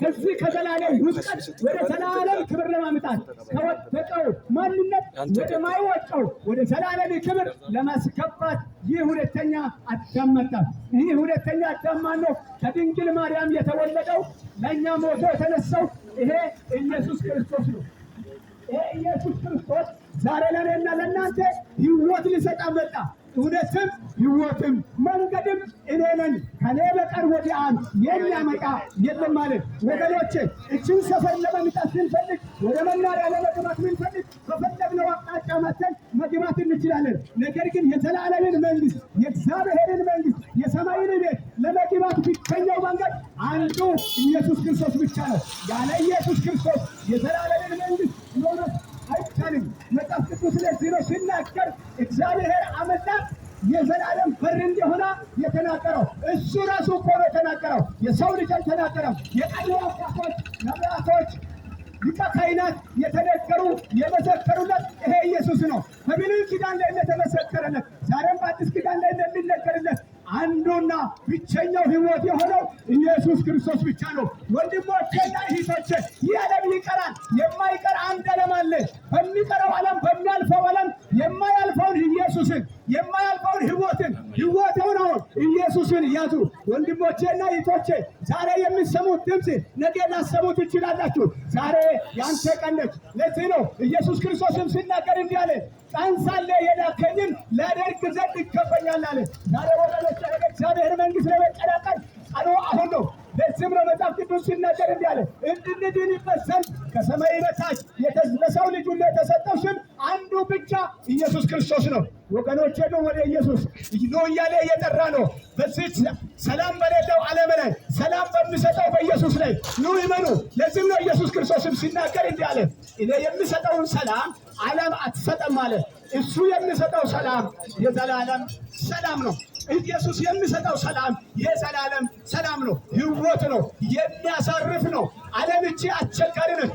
ከዚህ ከዘላለም ውድቀት ወደ ዘላለም ክብር ለማምጣት ከወደቀው ማንነት ወደ ማይወጣው ወደ ዘላለም ክብር ለማስገባት ይህ ሁለተኛ አዳም መጣ። ይህ ሁለተኛ አዳም ማነው? ከድንግል ማርያም የተወለደው ለኛ ሞቶ የተነሳው ይሄ ኢየሱስ ክርስቶስ ነው። ይሄ ኢየሱስ ክርስቶስ ዛሬ ለኔና ለእናንተ ሕይወት ሊሰጥ መጣ። እውነትም ሕይወትም መንገድም እኔ ነኝ፣ ከኔ በቀር ወደ አብ የሚያመጣ የለም ማለት ወገኖቼ። እችን ሰፈር ለመምጣት ስንፈልግ ወደ መናሪያ ለመግባት ስንፈልግ በፈለግነው አቅጣጫ መተን መግባት እንችላለን። ነገር ግን የዘላለምን መንግስት የእግዚአብሔርን መንግስት የሰማይን ቤት ለመግባት ብቸኛው መንገድ አንዱ ኢየሱስ ክርስቶስ ብቻ ነው። ያለ ኢየሱስ ክርስቶስ የዘላለምን መንግስት መውረስ አይቻልም። መጽሐፍ ቅዱስ ለዚህ ነው ሲናገር እግዚአብሔር አምላክ የዘላለም በር እንደሆነ የተናገረው። እሱ ራሱ እኮ ነው የተናገረው፣ የሰው ልጅ አልተናገረም። የቀድሞ አባቶች ነቢያቶች ሊቀ ካህናት የተነገሩ የመሰከሩለት ይሄ ኢየሱስ ነው። በብሉይ ኪዳን ላይ እንደተመሰከረለት ዛሬም በአዲስ ኪዳን ላይ እንደሚነገርለት አንዱና ብቸኛው ሕይወት የሆነው ኢየሱስ ክርስቶስ ብቻ ነው። ወንድሞቼና እህቶቼ ይህ ዓለም ይቀራል። የማይቀር አንድ ዓለም አለ። በሚቀረው ዓለም በሚያልፈው ዓለም የማያልፈውን ኢየሱስን የማያልፈውን ሕይወት የሆነውን ኢየሱስን ያዙ። ወንድሞቼና እህቶቼ ዛሬ የሚሰሙት ድምፅ ነገ ላሰሙት ትችላላችሁ። ዛሬ ያንተ ቀን ነች። ለዚህ ነው ኢየሱስ ክርስቶስም ሲናገር እንዲህ አለ፣ ቀን ሳለ የላከኝን ላደርግ ዘንድ ይገባኛል አለ። ዛሬ ወገኖች እግዚአብሔር መንግስት ለመቀላቀል ቀኑ አሁን ነው። ለዚህም ነው መጽሐፍ ቅዱስ ሲናገር እንዲህ አለ፣ እንድንድንበት ዘንድ ከሰማይ በታች ለሰው ልጅ ሁሉ የተሰጠው ስም አንዱ ብቻ ኢየሱስ ክርስቶስ ነው። ወገኖቼ ነው ወደ ኢየሱስ ኑ እያለ እየጠራ ነው። በዚህ ሰላም በሌለው ዓለም ላይ ሰላም በሚሰጠው በኢየሱስ ላይ ኑ ይመኑ። ለዚህም ነው ኢየሱስ ክርስቶስም ሲናገር እንዲህ አለ፣ እኔ የሚሰጠውን ሰላም ዓለም አትሰጠም አለ። እሱ የሚሰጠው ሰላም የዘላለም ሰላም ነው። ኢየሱስ የሚሰጠው ሰላም የዘላለም ሰላም ነው። ሕይወት ነው። የሚያሳርፍ ነው። ዓለም እቺ አስቸጋሪ ነች።